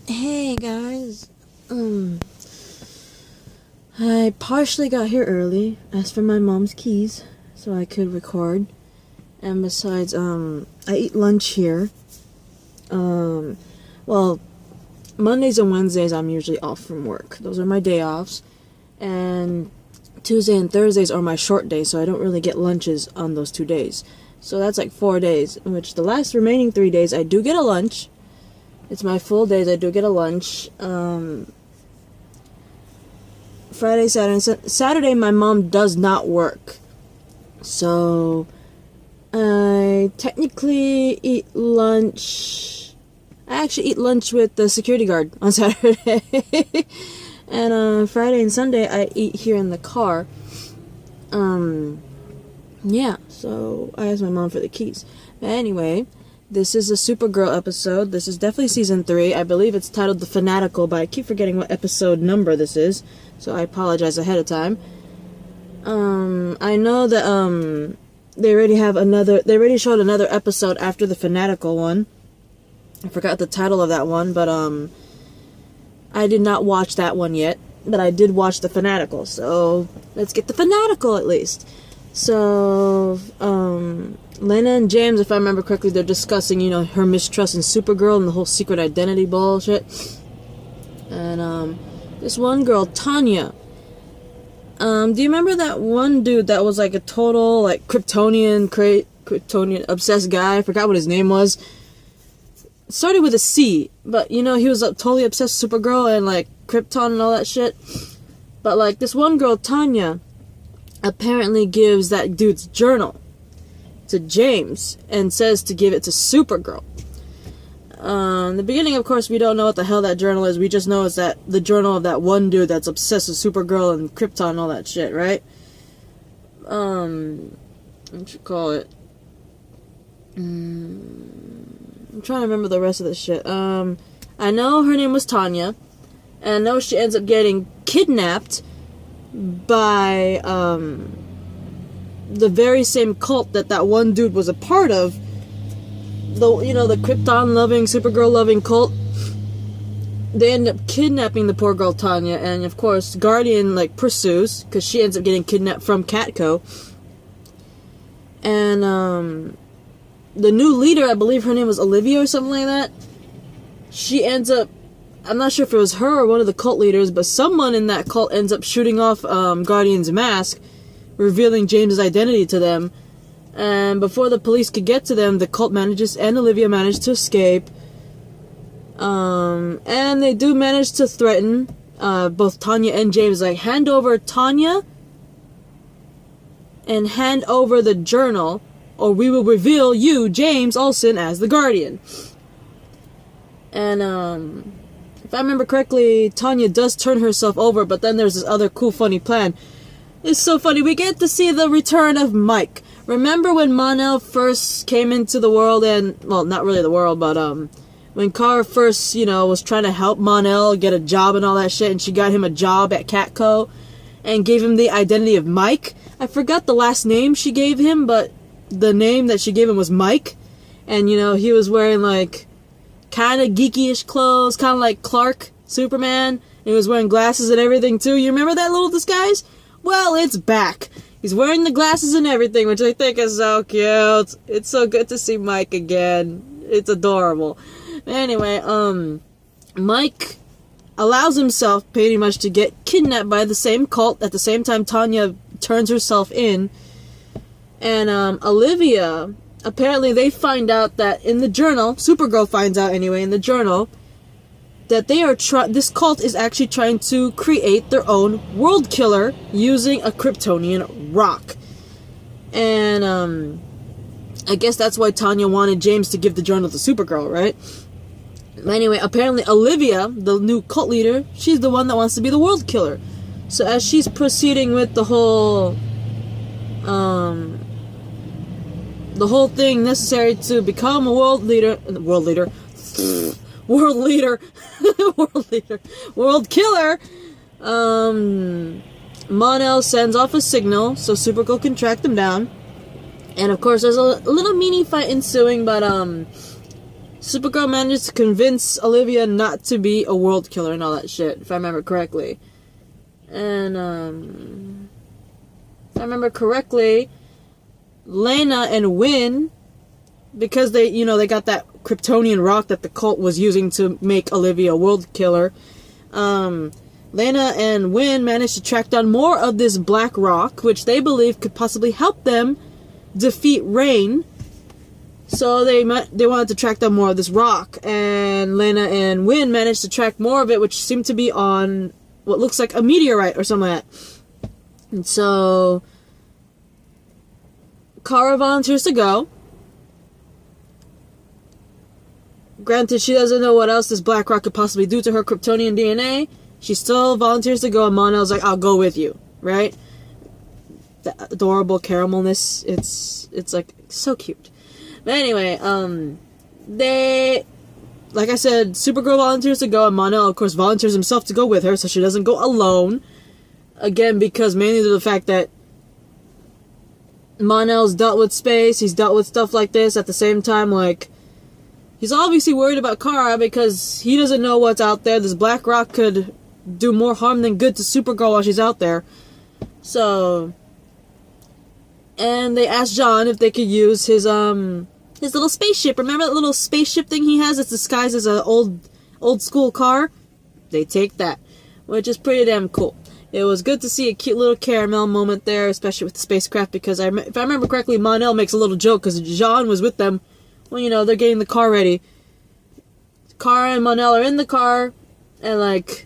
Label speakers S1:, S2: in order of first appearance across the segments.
S1: Hey guys, I partially got here early, asked for my mom's keys so I could record, and besides, I eat lunch here. Well, Mondays and Wednesdays I'm usually off from work. Those are my day offs, and Tuesday and Thursdays are my short days, so I don't really get lunches on those 2 days. So that's like 4 days, in which the last remaining 3 days I do get a lunch. It's my full days, I do get a lunch. Friday, Saturday my mom does not work. So I technically eat lunch. I actually eat lunch with the security guard on Saturday. And Friday and Sunday I eat here in the car. Yeah, so I asked my mom for the keys. But anyway, this is a Supergirl episode. This is definitely season 3. I believe it's titled The Fanatical, but I keep forgetting what episode number this is, so I apologize ahead of time. I know that they already showed another episode after the Fanatical one. I forgot the title of that one, but I did not watch that one yet, but I did watch the Fanatical. So let's get the Fanatical at least. So Lena and James, if I remember correctly, they're discussing, her mistrust in Supergirl and the whole secret identity bullshit. And this one girl, Tanya. Do you remember that one dude that was like a total like Kryptonian obsessed guy? I forgot what his name was. It started with a C, but he was totally obsessed with Supergirl and like Krypton and all that shit. But like this one girl, Tanya, apparently gives that dude's journal to James and says to give it to Supergirl. In the beginning, of course, we don't know what the hell that journal is. We just know it's that the journal of that one dude that's obsessed with Supergirl and Krypton and all that shit, right? What you call it? I'm trying to remember the rest of this shit. I know her name was Tanya, and I know she ends up getting kidnapped by the very same cult that one dude was a part of. The Krypton-loving, Supergirl-loving cult. They end up kidnapping the poor girl Tanya, and of course, Guardian pursues because she ends up getting kidnapped from Catco. And the new leader, I believe her name was Olivia or something like that. She ends up, I'm not sure if it was her or one of the cult leaders, but someone in that cult ends up shooting off Guardian's mask, revealing James's identity to them. And before the police could get to them, the cult and Olivia managed to escape. And they do manage to threaten both Tanya and James, hand over Tanya and hand over the journal, or we will reveal you, James Olsen, as the Guardian. And if I remember correctly, Tanya does turn herself over, but then there's this other cool, funny plan. It's so funny. We get to see the return of Mike. Remember when Mon-El first came into the world and, well, not really the world, but when Kara first, was trying to help Mon-El get a job and all that shit, and she got him a job at Catco and gave him the identity of Mike? I forgot the last name she gave him, but the name that she gave him was Mike. And, he was wearing, kind of geeky-ish clothes, kind of like Clark, Superman. And he was wearing glasses and everything, too. You remember that little disguise? Well, it's back. He's wearing the glasses and everything, which I think is so cute. It's so good to see Mike again. It's adorable. Anyway, Mike allows himself pretty much to get kidnapped by the same cult at the same time Tanya turns herself in. And Olivia, apparently they find out that in the journal, Supergirl finds out anyway in the journal, that this cult is actually trying to create their own world killer using a Kryptonian rock. And I guess that's why Tanya wanted James to give the journal to Supergirl, right? Anyway, apparently Olivia, the new cult leader, she's the one that wants to be the world killer. So as she's proceeding with the whole thing necessary to become a world killer, Mon-El sends off a signal so Supergirl can track them down. And of course there's a little mini fight ensuing, but Supergirl managed to convince Olivia not to be a world killer and all that shit, if I remember correctly. And, if I remember correctly, Lena and Wynn, because they got that Kryptonian rock that the cult was using to make Olivia a world killer, Lena and Wynn managed to track down more of this black rock, which they believe could possibly help them defeat Reign. So they wanted to track down more of this rock, and Lena and Wynn managed to track more of it, which seemed to be on what looks like a meteorite or something like that. And so Kara volunteers to go. Granted, she doesn't know what else this black rock could possibly do to her Kryptonian DNA. She still volunteers to go, and Mon-El's like, I'll go with you, right? The adorable caramelness, it's like, so cute. But anyway, they, like I said, Supergirl volunteers to go, and Mon-El, of course, volunteers himself to go with her, so she doesn't go alone. Again, because mainly due to the fact that Mon-El's dealt with space, he's dealt with stuff like this, at the same time, like, he's obviously worried about Kara because he doesn't know what's out there. This black rock could do more harm than good to Supergirl while she's out there. So, and they asked John if they could use his little spaceship. Remember that little spaceship thing he has that's disguised as an old school car? They take that, which is pretty damn cool. It was good to see a cute little caramel moment there, especially with the spacecraft, because if I remember correctly, Mon-El makes a little joke because John was with them. Well, they're getting the car ready. Kara and Mon-El are in the car, and, like,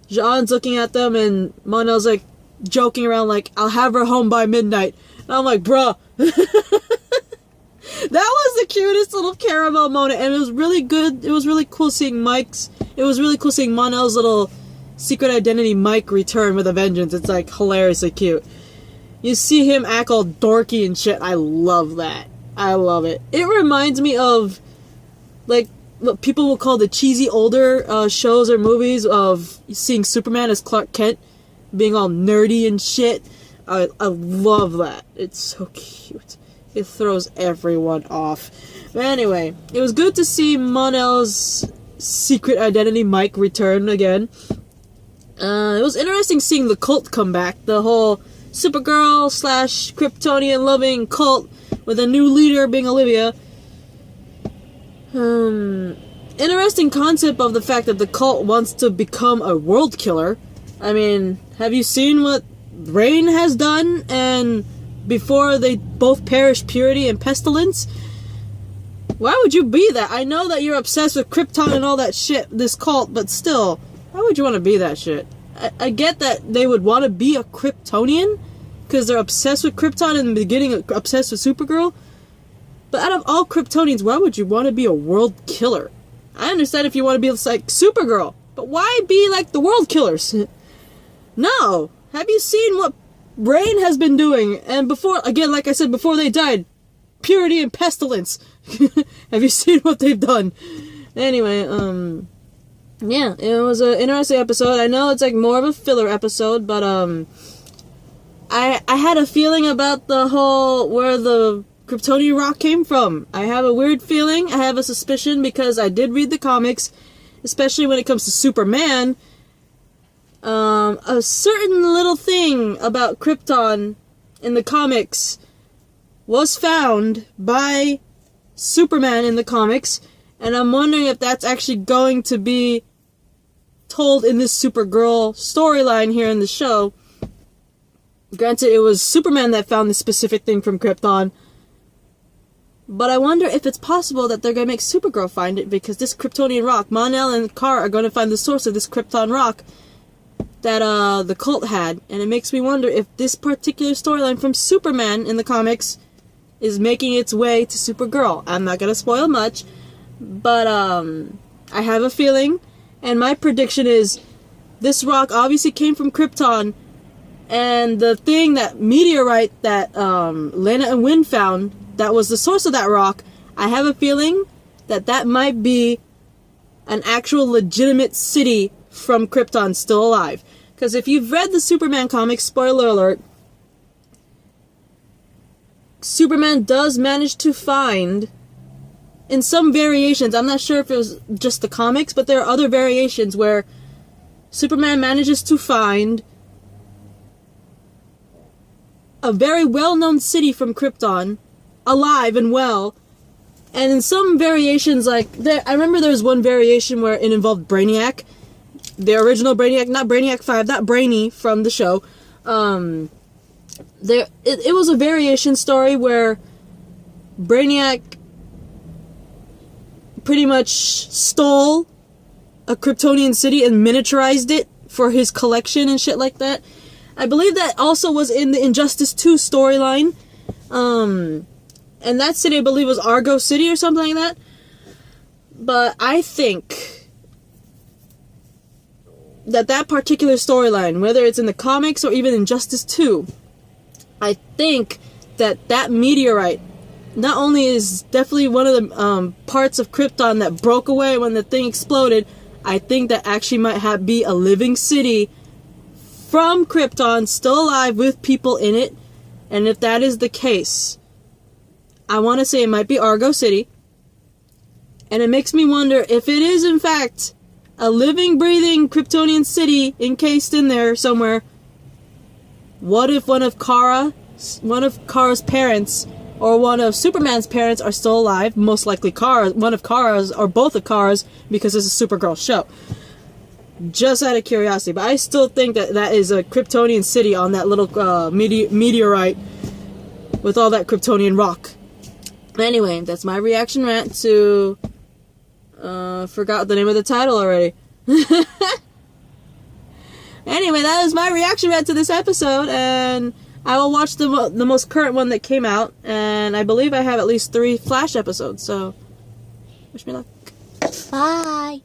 S1: John's looking at them, and Mon-El's, like, joking around, like, I'll have her home by midnight. And I'm like, bruh. That was the cutest little caramel moment, and it was really good. It was really cool seeing Mon-El's little secret identity Mike return with a vengeance. It's, like, hilariously cute. You see him act all dorky and shit. I love that. I love it. It reminds me of, like, what people will call the cheesy older shows or movies of seeing Superman as Clark Kent being all nerdy and shit. I love that. It's so cute. It throws everyone off. But anyway, it was good to see Mon-El's secret identity Mike return again. It was interesting seeing the cult come back. The whole Supergirl / Kryptonian loving cult with a new leader being Olivia. Interesting concept of the fact that the cult wants to become a world killer. I mean, have you seen what Reign has done? And before they both perish purity and pestilence? Why would you be that? I know that you're obsessed with Krypton and all that shit, this cult, but still, why would you want to be that shit? I get that they would want to be a Kryptonian, because they're obsessed with Krypton in the beginning, obsessed with Supergirl. But out of all Kryptonians, why would you want to be a world killer? I understand if you want to be like Supergirl, but why be like the world killers? No. Have you seen what Reign has been doing? And before, again, like I said, before they died, purity and pestilence. Have you seen what they've done? Anyway, yeah, it was an interesting episode. I know it's like more of a filler episode, but I had a feeling about the whole where the Kryptonian rock came from. I have a weird feeling. I have a suspicion because I did read the comics, especially when it comes to Superman. A certain little thing about Krypton in the comics was found by Superman in the comics, and I'm wondering if that's actually going to be told in this Supergirl storyline here in the show. Granted, it was Superman that found this specific thing from Krypton, but I wonder if it's possible that they're going to make Supergirl find it, because this Kryptonian rock, Mon-El and Kara are going to find the source of this Krypton rock that the cult had, and it makes me wonder if this particular storyline from Superman in the comics is making its way to Supergirl. I'm not going to spoil much, but I have a feeling, and my prediction is this rock obviously came from Krypton, and the thing, that meteorite that Lena and Wynn found, that was the source of that rock, I have a feeling that that might be an actual legitimate city from Krypton still alive. Because if you've read the Superman comics, spoiler alert, Superman does manage to find in some variations, I'm not sure if it was just the comics, but there are other variations where Superman manages to find a very well-known city from Krypton, alive and well. And in some variations, like, I remember there was one variation where it involved Brainiac. The original Brainiac, not Brainiac 5, not Brainy from the show. It was a variation story where Brainiac pretty much stole a Kryptonian city and miniaturized it for his collection and shit like that. I believe that also was in the Injustice 2 storyline. And that city, I believe, was Argo City or something like that. But I think that particular storyline, whether it's in the comics or even Injustice 2, I think that meteorite not only is definitely one of the parts of Krypton that broke away when the thing exploded, I think that actually might be a living city from Krypton, still alive with people in it. And if that is the case, I want to say it might be Argo City. And it makes me wonder if it is in fact a living, breathing Kryptonian city encased in there somewhere. What if one of Kara's parents or one of Superman's parents are still alive? Most likely one of Kara's or both of Kara's, because it's a Supergirl show. Just out of curiosity. But I still think that is a Kryptonian city on that little meteorite with all that Kryptonian rock. Anyway, that's my reaction rant to... forgot the name of the title already. Anyway, that was my reaction rant to this episode, and I will watch the most current one that came out, and I believe I have at least 3 Flash episodes, so wish me luck.
S2: Bye.